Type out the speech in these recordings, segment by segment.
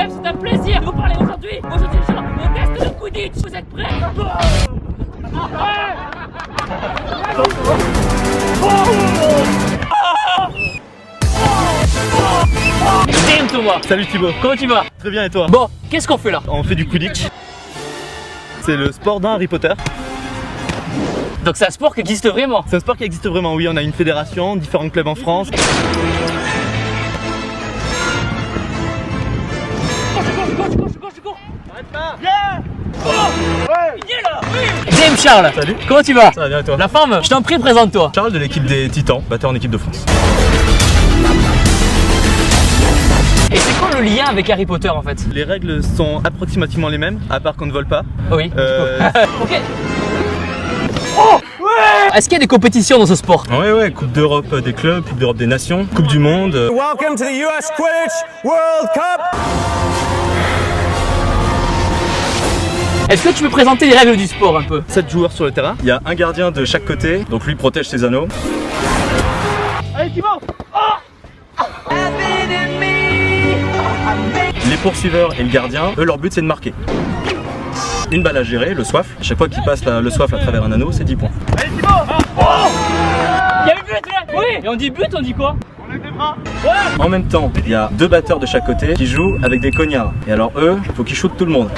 chef, c'est un plaisir de vous parler aujourd'hui. Aujourd'hui, on teste le Quidditch. Vous êtes prêts? Damn Thomas. Salut Thibaut. Comment tu vas? Très bien et toi? Bon, qu'est-ce qu'on fait là? On fait du Quidditch. C'est le sport d'un Harry Potter. Donc c'est un sport qui existe vraiment? C'est un sport qui existe vraiment, oui. On a une fédération, différents clubs en France. Je cours. Arrête pas. Yeah. Il est là. Oui. James Charles. Salut. Comment tu vas? Ça va bien et toi? La forme, je t'en prie, présente-toi. Charles de l'équipe des Titans, batteur en équipe de France. Et c'est quoi le lien avec Harry Potter en fait? Les règles sont approximativement les mêmes, à part qu'on ne vole pas. Oui. Ok. Oh ouais. Est-ce qu'il y a des compétitions dans ce sport? Ouais, Coupe d'Europe des clubs, Coupe d'Europe des nations, Coupe du monde. Welcome to the US Quidditch World Cup. Est-ce que tu peux présenter les règles du sport un peu? 7 joueurs sur le terrain. Il y a un gardien de chaque côté, donc lui protège ses anneaux. Allez Thibaut. Les poursuiveurs et le gardien, eux leur but c'est de marquer. Une balle à gérer, le soif. À chaque fois qu'il passe le soif à travers un anneau, c'est 10 points. Allez Thibaut. Il y a eu but là. Oui. Et on dit but, on dit quoi? On lève les bras. Ouais. En même temps, il y a 2 batteurs de chaque côté qui jouent avec des cognards. Et alors eux, il faut qu'ils shootent tout le monde.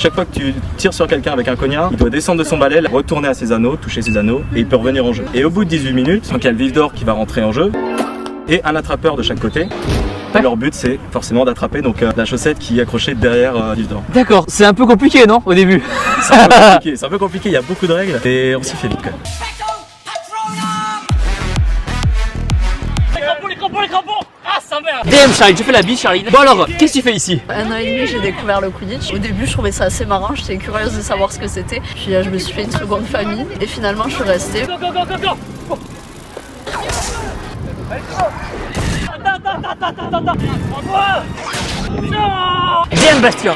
Chaque fois que tu tires sur quelqu'un avec un cognard, il doit descendre de son balai, retourner à ses anneaux, toucher ses anneaux, et il peut revenir en jeu. Et au bout de 18 minutes, donc il y a le vif d'or qui va rentrer en jeu, et un attrapeur de chaque côté. Et leur but c'est forcément d'attraper donc la chaussette qui est accrochée derrière le vif d'or. D'accord, c'est un peu compliqué non au début? C'est un peu compliqué, il y a beaucoup de règles, et on s'y fait vite quand même. Les crampons. Ah, ça merde. DM Charlie, tu fais la bise Charlie. Bon alors, qu'est-ce que tu fais ici? 1 an et demi, j'ai découvert le Quidditch. Au début, je trouvais ça assez marrant, j'étais curieuse de savoir ce que c'était. Puis je me suis fait une seconde famille et finalement, je suis restée. Go. Attends. DM Bastien.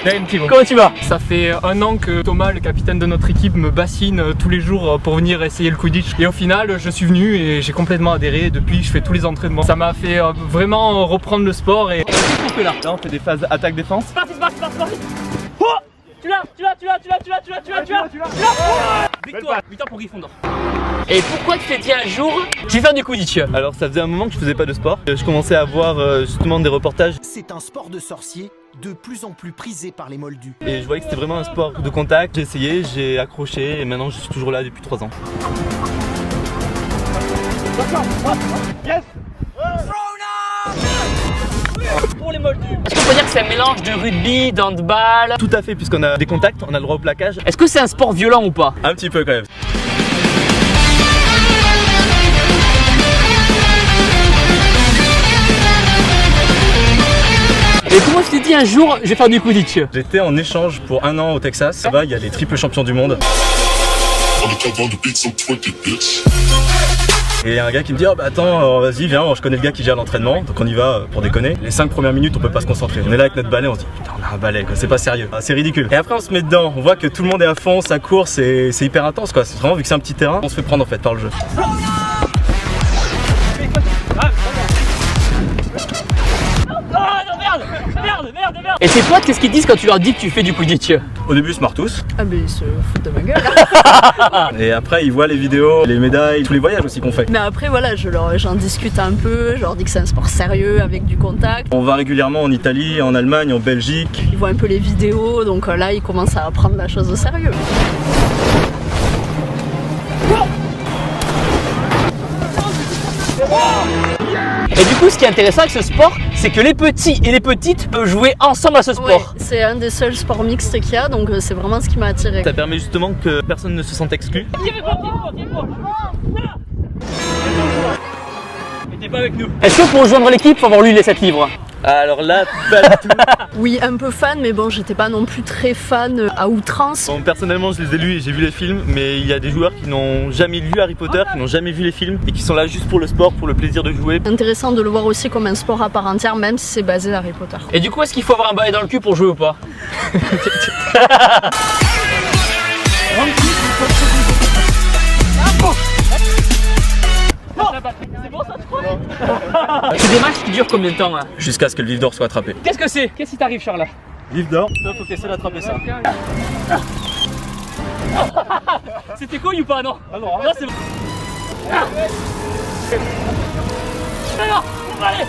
Comment tu vas? Ça fait 1 an que Thomas, le capitaine de notre équipe, me bassine tous les jours pour venir essayer le Quidditch. Et au final, je suis venu et j'ai complètement adhéré. Depuis, je fais tous les entraînements. Ça m'a fait vraiment reprendre le sport. Et Qu'est-ce qu'on fait là? Là on fait des phases attaque-défense. C'est parti. Oh, tu l'as. Victoire pour Gryffondor. Et pourquoi tu t'es dit un jour, je vais faire du Quidditch? Alors ça faisait un moment que je faisais pas de sport. Je commençais à voir justement des reportages. C'est un sport de sorcier de plus en plus prisé par les moldus. Et je voyais que c'était vraiment un sport de contact. J'ai essayé, j'ai accroché et maintenant je suis toujours là depuis 3 ans. Yes. Pour les moldus. Est-ce qu'on peut dire que c'est un mélange de rugby, d'handball? Tout à fait, puisqu'on a des contacts, on a le droit au plaquage. Est-ce que c'est un sport violent ou pas? Un petit peu quand même. Et comment tu t'es dit un jour, je vais faire du Quidditch? J'étais en échange pour 1 an au Texas. Là-bas, il y a les triples champions du monde. Et il y a un gars qui me dit oh bah attends vas-y viens, je connais le gars qui gère l'entraînement, donc on y va pour déconner. Les 5 premières minutes on peut pas se concentrer, on est là avec notre balai, on se dit putain on a un balai quoi, c'est pas sérieux, c'est ridicule. Et après on se met dedans, on voit que tout le monde est à fond, ça court, c'est hyper intense quoi, c'est vraiment vu que c'est un petit terrain, on se fait prendre en fait par le jeu. Merde. Et tes potes, qu'est-ce qu'ils disent quand tu leur dis que tu fais du Quidditch? Au début ils se marrent tous. Ah, mais ils se foutent de ma gueule. Et après ils voient les vidéos, les médailles, tous les voyages aussi qu'on fait. Mais après, voilà, j'en discute un peu, je leur dis que c'est un sport sérieux avec du contact. On va régulièrement en Italie, en Allemagne, en Belgique. Ils voient un peu les vidéos, donc là, ils commencent à prendre la chose au sérieux. Et du coup, ce qui est intéressant avec ce sport, c'est que les petits et les petites peuvent jouer ensemble à ce sport. Ouais, c'est un des seuls sports mixtes qu'il y a, donc c'est vraiment ce qui m'a attiré. Ça permet justement que personne ne se sente exclu. Mais t'es pas avec nous. Est-ce que pour rejoindre l'équipe, faut avoir lu les 7 livres? Alors là, pas du tout. Oui, un peu fan, mais bon, j'étais pas non plus très fan à outrance. Bon, personnellement, je les ai lus et j'ai vu les films, mais il y a des joueurs qui n'ont jamais lu Harry Potter, qui n'ont jamais vu les films et qui sont là juste pour le sport, pour le plaisir de jouer. Intéressant de le voir aussi comme un sport à part entière, même si c'est basé à Harry Potter. Et du coup, est-ce qu'il faut avoir un balai dans le cul pour jouer ou pas? C'est bon ça, tu crois? C'est des matchs qui durent combien de temps là? Jusqu'à ce que le vif d'or soit attrapé. Qu'est-ce que c'est? Qu'est-ce qui t'arrive Charles? Vif d'or, faut essayer d'attraper ça. C'était cool ou pas? Non. Ah non, Non c'est bon. Alors, allez.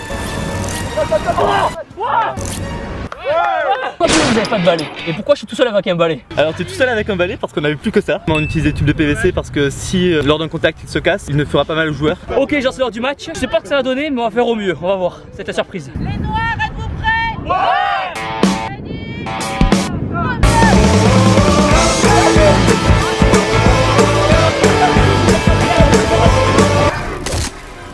Pourquoi vous n'avez pas de balai? Et pourquoi je suis tout seul avec un balai? Alors t'es tout seul avec un balai parce qu'on avait plus que ça. On utilise des tubes de PVC parce que si lors d'un contact il se casse, il ne fera pas mal au joueur. Ok, j'en sais l'heure du match. Je sais pas ce que ça va donner, mais on va faire au mieux. On va voir. C'est la surprise. Les noirs, êtes-vous prêts? Ouais!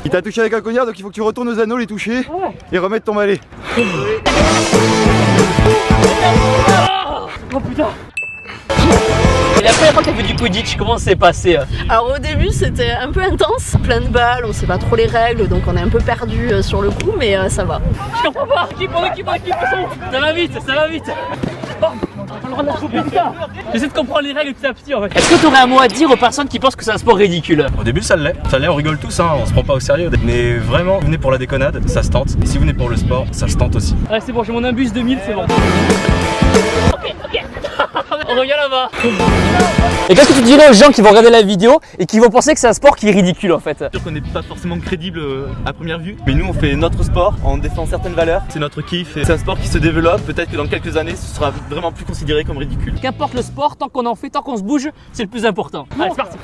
Il t'a touché avec un cognard, donc il faut que tu retournes aux anneaux les toucher et remettre ton balai. Oh putain! Et la première fois que t'as fait du Quidditch, comment ça s'est passé? Alors au début c'était un peu intense, plein de balles, on sait pas trop les règles donc on est un peu perdu sur le coup mais ça va. Je comprends pas! Équipe en équipe en équipe! Ça va vite, ça va vite! Oh, on a pas le droit de la choper, putain! J'essaie de comprendre les règles petit à petit en fait. Est-ce que t'aurais un mot à dire aux personnes qui pensent que c'est un sport ridicule? Au début ça l'est, on rigole tous, hein, on se prend pas au sérieux. Mais vraiment, venez pour la déconnade, ça se tente. Et si vous venez pour le sport, ça se tente aussi. Ouais c'est bon, j'ai mon imbus 2000, c'est bon. Ok, ok. On revient là-bas. Et qu'est-ce que tu dirais aux gens qui vont regarder la vidéo et qui vont penser que c'est un sport qui est ridicule en fait? C'est sûr qu'on n'est pas forcément crédible à première vue, mais nous on fait notre sport, on défend certaines valeurs, c'est notre kiff et c'est un sport qui se développe, peut-être que dans quelques années ce sera vraiment plus considéré comme ridicule. Qu'importe le sport, tant qu'on en fait, tant qu'on se bouge, c'est le plus important. Allez c'est parti.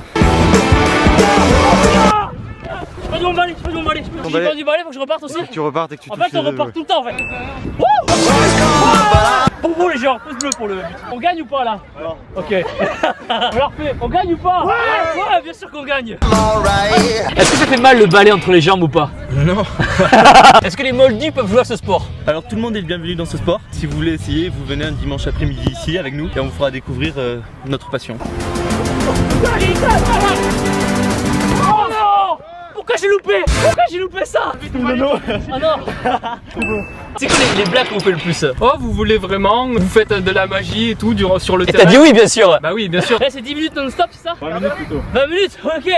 Je perds du balai, je perds du balai. J'ai perdu du balai, faut que je reparte aussi. Tu repartes et que tu En touches fait on les repart deux. tout le temps en fait. Pour vous les gens, pouce bleu pour le but. On gagne ou pas là? Non. Ok. On la refait. On gagne ou pas? Ouais, bien sûr qu'on gagne. Est-ce que ça fait mal le balai entre les jambes ou pas? Non. Est-ce que les moldus peuvent jouer à ce sport? Alors tout le monde est le bienvenu dans ce sport. Si vous voulez essayer, vous venez un dimanche après-midi ici avec nous et on vous fera découvrir notre passion. Oh non! Pourquoi j'ai loupé? Pourquoi j'ai loupé ça? Ah non! C'est quoi les blagues qu'on fait le plus? Oh, vous voulez vraiment? Vous faites de la magie et tout sur le Et terrain? t'as dit oui bien sûr! Bah oui, bien sûr. Eh, c'est 10 minutes non-stop, c'est ça? 20 minutes plutôt. 20 minutes? Ok!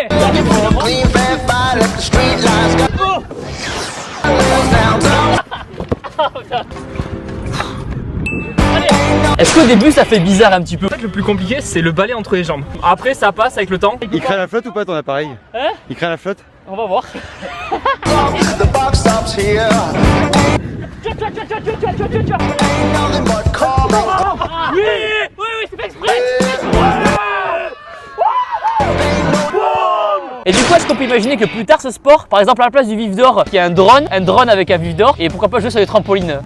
Est-ce qu'au début ça fait bizarre un petit peu? En fait, le plus compliqué, c'est le balai entre les jambes. Après, ça passe avec le temps. Il craint la flotte ou pas ton appareil? Hein? Il craint la flotte? On va voir. Oui, c'est pas exprès. Et du coup, est-ce qu'on peut imaginer que plus tard ce sport, par exemple à la place du vif d'or, qu'il y a un drone avec un vif d'or, et pourquoi pas jouer sur les trampolines?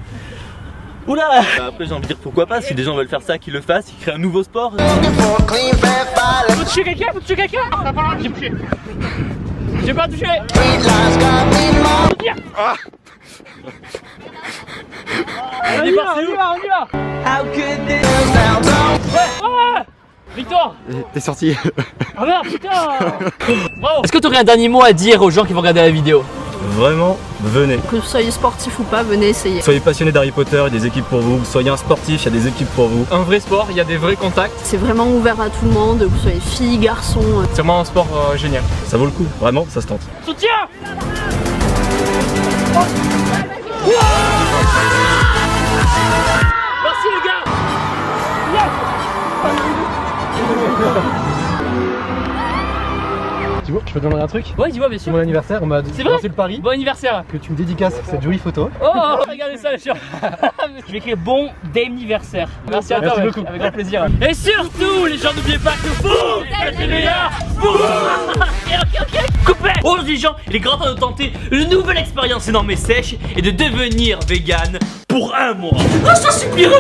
Oula! Après j'ai envie de dire pourquoi pas, si des gens veulent faire ça, qu'ils le fassent, ils créent un nouveau sport. Faut toucher quelqu'un? Faut toucher quelqu'un? T'as pas le droit de toucher. J'ai pas touché. Ah. On est parti, on y va. Ouais. Victoire. T'es sorti. Ah merde, putain. Bravo. Est-ce que tu aurais un dernier mot à dire aux gens qui vont regarder la vidéo? Vraiment, venez. Que vous soyez sportif ou pas, venez essayer. Soyez passionné d'Harry Potter, il y a des équipes pour vous. Soyez un sportif, il y a des équipes pour vous. Un vrai sport, il y a des vrais contacts. C'est vraiment ouvert à tout le monde, que vous soyez filles, garçons. C'est vraiment un sport génial. Ça vaut le coup, vraiment, ça se tente. Soutien. Merci les gars. Tu vois, je peux te demander un truc? Ouais, dis-moi bien sûr. C'est mon anniversaire, on m'a C'est vrai? lancé le pari Bon anniversaire. que tu me dédicaces cette jolie photo. Oh, regardez ça les gens. Je vais écrire bon d'anniversaire. Merci à toi, Merci ouais. beaucoup. Avec grand plaisir. Et surtout les gens, n'oubliez pas que boum, c'est le meilleur. Boum. Ok, coupé. Aujourd'hui les gens, il est grand temps de tenter une nouvelle expérience énorme et sèche et de devenir vegan pour un mois. Oh, ça supplie, reviens.